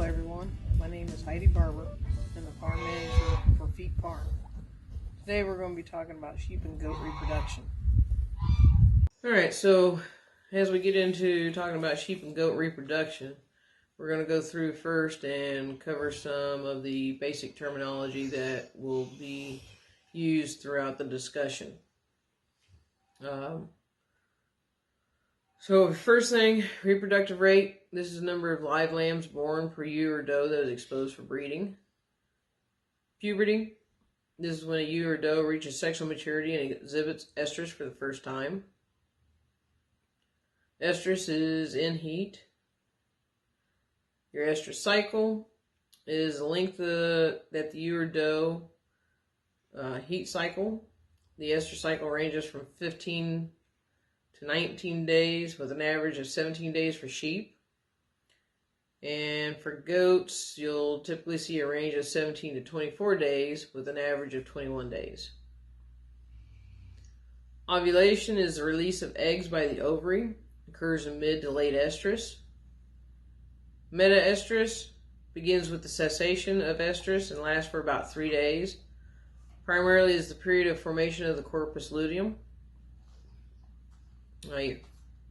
everyone. My name is Heidi Barber. I'm the farm manager for Feet Farm. Today we're going to be talking about sheep and goat reproduction. Alright, so as we get into talking about sheep and goat reproduction, we're going to go through first and cover some of the basic terminology that will be used throughout the discussion. So first thing, reproductive rate. This is the number of live lambs born per ewe or doe that is exposed for breeding. Puberty. This is when a ewe or doe reaches sexual maturity and exhibits estrus for the first time. Estrus is in heat. Your estrus cycle is the length that the ewe or doe heat cycle. The estrus cycle ranges from 15 to 19 days with an average of 17 days for sheep. And for goats, you'll typically see a range of 17 to 24 days with an average of 21 days. Ovulation is the release of eggs by the ovary. It occurs in mid to late estrus. Metaestrus begins with the cessation of estrus and lasts for about 3 days. Primarily is the period of formation of the corpus luteum.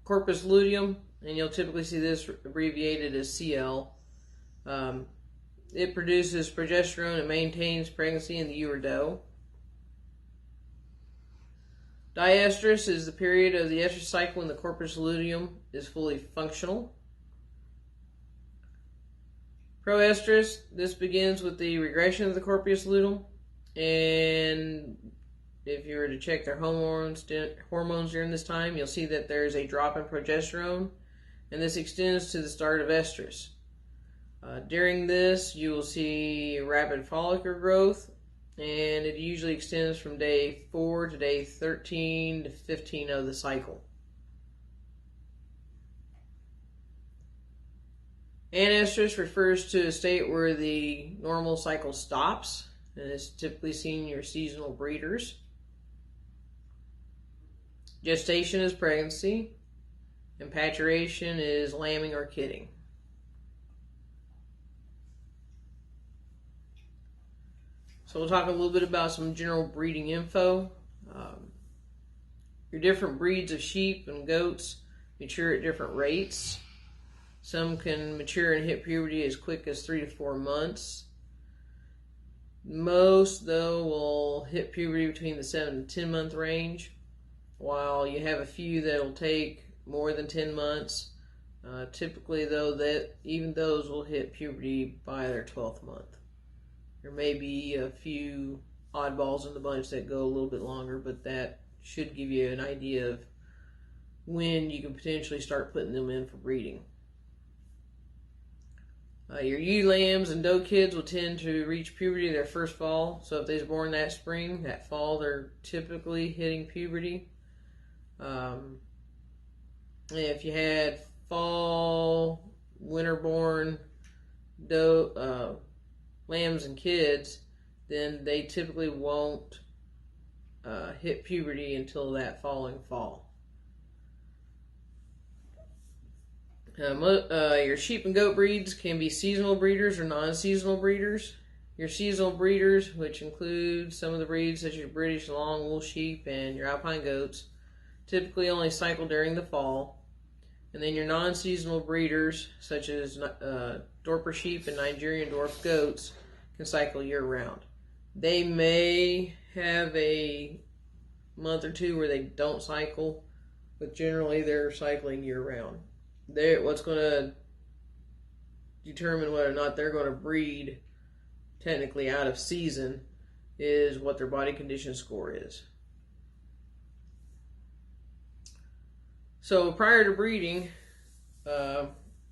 Corpus luteum, and you'll typically see this abbreviated as CL. It produces progesterone and maintains pregnancy in the ewe or doe. Diestrus is the period of the estrus cycle when the corpus luteum is fully functional. Proestrus, this begins with the regression of the corpus luteum, and if you were to check their hormones during this time, you'll see that there's a drop in progesterone, and this extends to the start of estrus. During this, you will see rapid follicle growth, and it usually extends from day 4 to day 13 to 15 of the cycle. Anestrus refers to a state where the normal cycle stops, and it's typically seen in your seasonal breeders. Gestation is pregnancy, and paturation is lambing or kidding. So we'll talk a little bit about some general breeding info. Your different breeds of sheep and goats mature at different rates. Some can mature and hit puberty as quick as 3 to 4 months. Most, though, will hit puberty between the 7 to 10 month range, while you have a few that will take more than 10 months. Typically, though, that even those will hit puberty by their 12th month. There may be a few oddballs in the bunch that go a little bit longer, but that should give you an idea of when you can potentially start putting them in for breeding. Your ewe lambs and doe kids will tend to reach puberty their first fall. So if they're born that spring, that fall, they're typically hitting puberty. If you had fall, winter-born doe lambs and kids, then they typically won't hit puberty until that following fall. Your sheep and goat breeds can be seasonal breeders or non-seasonal breeders. Your seasonal breeders, which include some of the breeds such as your British long wool sheep and your alpine goats, typically only cycle during the fall. And then your non-seasonal breeders, such as Dorper sheep and Nigerian dwarf goats, can cycle year-round. They may have a month or two where they don't cycle, but generally they're cycling year-round. What's going to determine whether or not they're going to breed technically out of season is what their body condition score is. So prior to breeding, and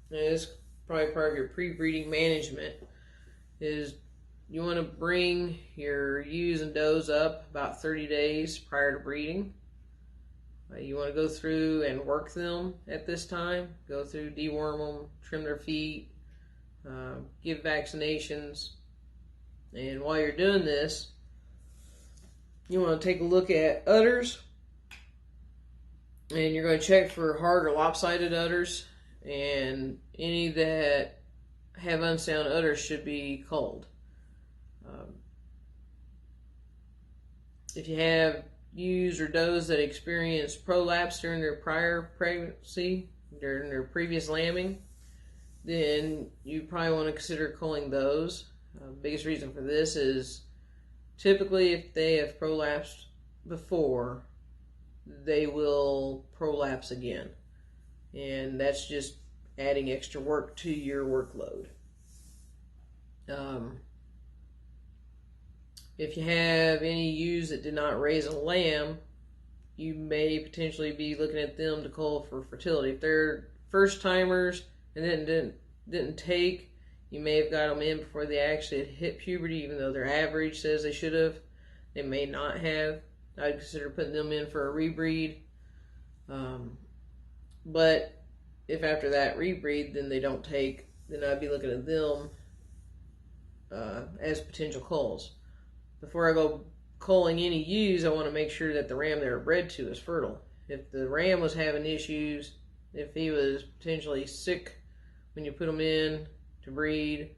this is probably part of your pre-breeding management, is you want to bring your ewes and does up about 30 days prior to breeding. You want to go through and work them at this time. Go through, deworm them, trim their feet, give vaccinations. And while you're doing this, you want to take a look at udders. And you're going to check for hard or lopsided udders. And any that have unsound udders should be culled. If you have ewes or does that experience prolapse during their prior pregnancy, during their previous lambing, then you probably want to consider culling those. Biggest reason for this is typically if they have prolapsed before, they will prolapse again. And that's just adding extra work to your workload. If you have any ewes that did not raise a lamb, you may potentially be looking at them to cull for fertility. If they're first timers and then didn't take, you may have got them in before they actually hit puberty, even though their average says they should have. They may not have. I'd consider putting them in for a rebreed. But if after that rebreed, then they don't take, then I'd be looking at them as potential culls. Before I go culling any ewes, I want to make sure that the ram they were bred to is fertile. If the ram was having issues, if he was potentially sick when you put him in to breed,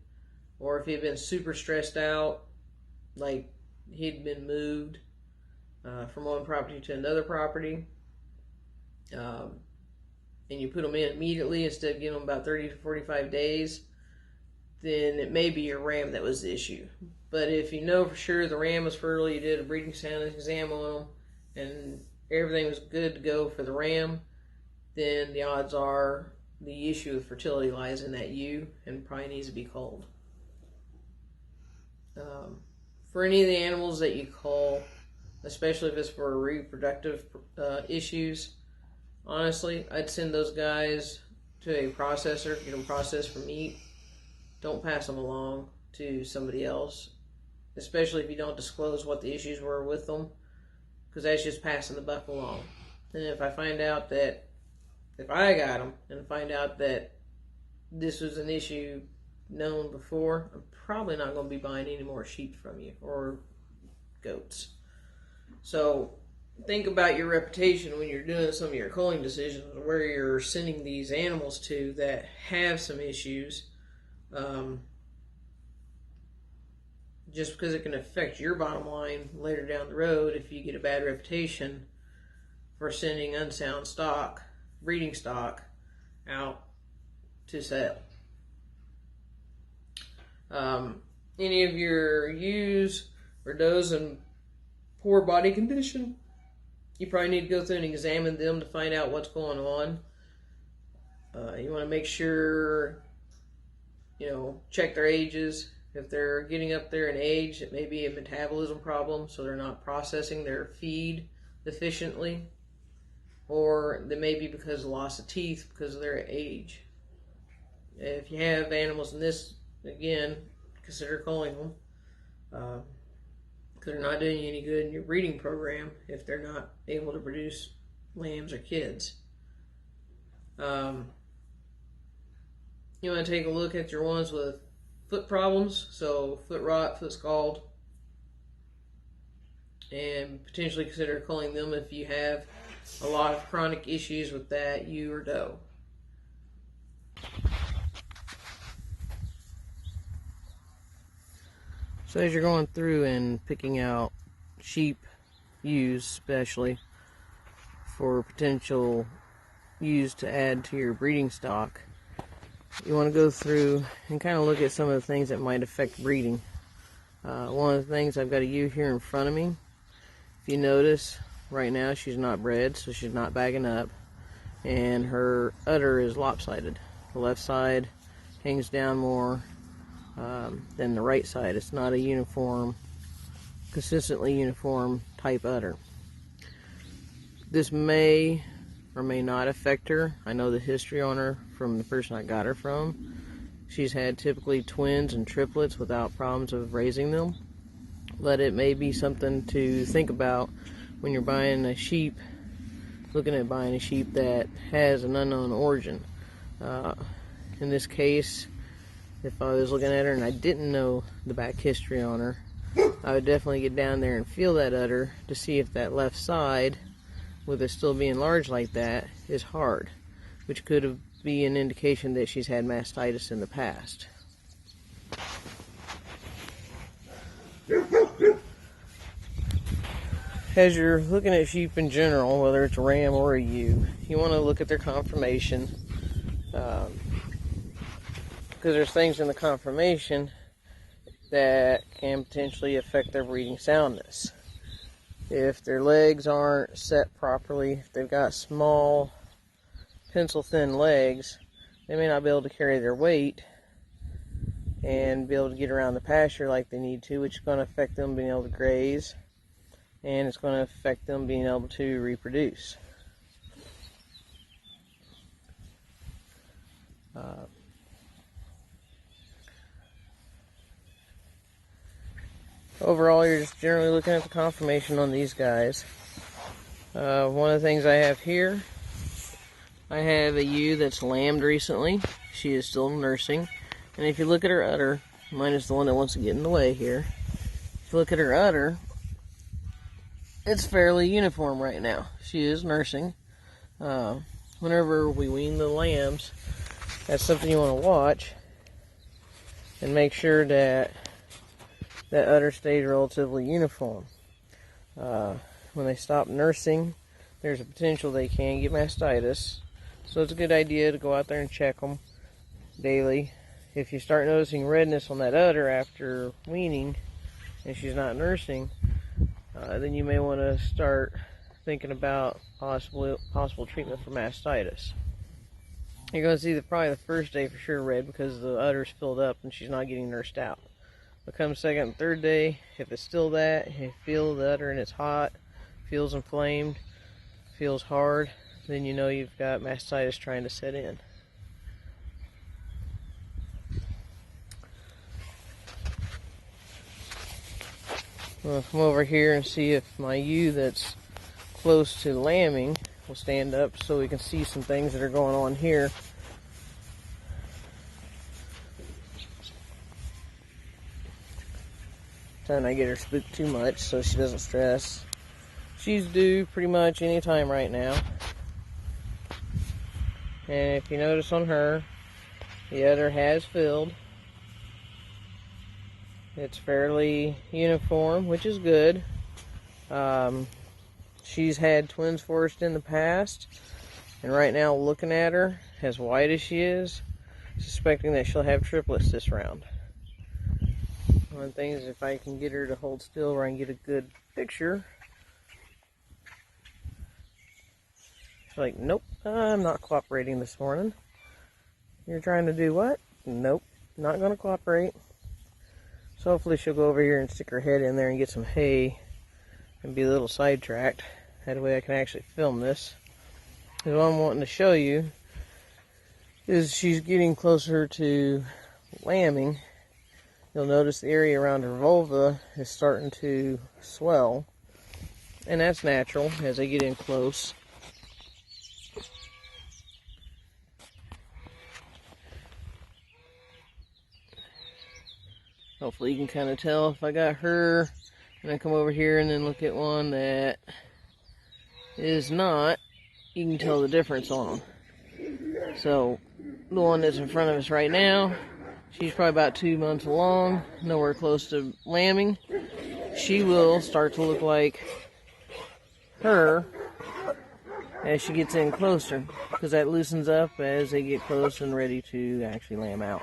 or if he had been super stressed out, like he'd been moved from one property to another property, and you put him in immediately instead of giving him about 30 to 45 days, then it may be your ram that was the issue. But if you know for sure the ram was fertile, you did a breeding sound exam on him, and everything was good to go for the ram, then the odds are the issue of fertility lies in that ewe and probably needs to be culled. For any of the animals that you cull, especially if it's for reproductive issues, honestly, I'd send those guys to a processor, get them processed for meat. Don't pass them along to somebody else, especially if you don't disclose what the issues were with them, because that's just passing the buck along. And if I find out that, if I got them and find out that this was an issue known before, I'm probably not going to be buying any more sheep from you or goats. So think about your reputation when you're doing some of your culling decisions, where you're sending these animals to that have some issues. Just because it can affect your bottom line later down the road if you get a bad reputation for sending unsound stock, breeding stock, out to sell. Any of your ewes or does in poor body condition, you probably need to go through and examine them to find out what's going on. You want to make sure, check their ages. If they're getting up there in age, it may be a metabolism problem, so they're not processing their feed efficiently. Or they may be because of loss of teeth because of their age. If you have animals in this, again, consider culling them. Because they're not doing you any good in your breeding program if they're not able to produce lambs or kids. You want to take a look at your ones with foot problems, so foot rot, foot scald, and potentially consider culling them if you have a lot of chronic issues with that ewe or doe. So as you're going through and picking out sheep, ewes especially, for potential ewes to add to your breeding stock, you want to go through and kind of look at some of the things that might affect breeding. One of the things, I've got a ewe here in front of me. If you notice, right now she's not bred, so she's not bagging up, and her udder is lopsided. The left side hangs down more than the right side. It's not a uniform, consistently uniform type udder. This may or may not affect her. I know the history on her from the person I got her from. She's had typically twins and triplets without problems of raising them. But it may be something to think about when you're buying a sheep, looking at buying a sheep that has an unknown origin. In this case, if I was looking at her and I didn't know the back history on her, I would definitely get down there and feel that udder to see if that left side, with it still being large like that, is hard, which could be an indication that she's had mastitis in the past. As you're looking at sheep in general, whether it's a ram or a ewe, you want to look at their conformation, because there's things in the conformation that can potentially affect their breeding soundness. If their legs aren't set properly, if they've got small, pencil-thin legs, they may not be able to carry their weight and be able to get around the pasture like they need to, which is going to affect them being able to graze, and it's going to affect them being able to reproduce. Overall, you're just generally looking at the conformation on these guys. One of the things I have here, I have a ewe that's lambed recently. She is still nursing. And if you look at her udder, mine is the one that wants to get in the way here. If you look at her udder, it's fairly uniform right now. She is nursing. Whenever we wean the lambs, that's something you want to watch and make sure that that udder stays relatively uniform. When they stop nursing, there's a potential they can get mastitis. So it's a good idea to go out there and check them daily. If you start noticing redness on that udder after weaning and she's not nursing, then you may want to start thinking about possible treatment for mastitis. You're going to see probably the first day for sure red because the udder's filled up and she's not getting nursed out. But come second and third day, if it's still that, if you feel the udder and it's hot, feels inflamed, feels hard, then you know you've got mastitis trying to set in. I'll come over here and see if my ewe that's close to lambing will stand up so we can see some things that are going on here. Trying not to get her spooked too much so she doesn't stress. She's due pretty much any time right now. And if you notice on her, the udder has filled. It's fairly uniform, which is good. She's had twins forced in the past, and right now looking at her, as white as she is, suspecting that she'll have triplets this round. One thing is if I can get her to hold still where I can get a good picture. She's like, nope, I'm not cooperating this morning. You're trying to do what? Nope, not going to cooperate. So hopefully she'll go over here and stick her head in there and get some hay and be a little sidetracked. That way I can actually film this. Because what I'm wanting to show you is she's getting closer to lambing. You'll notice the area around her vulva is starting to swell. And that's natural as they get in close. Hopefully you can kind of tell if I got her, and I come over here and then look at one that is not, you can tell the difference on them. So the one that's in front of us right now, she's probably about 2 months along, nowhere close to lambing. She will start to look like her as she gets in closer, because that loosens up as they get close and ready to actually lamb out.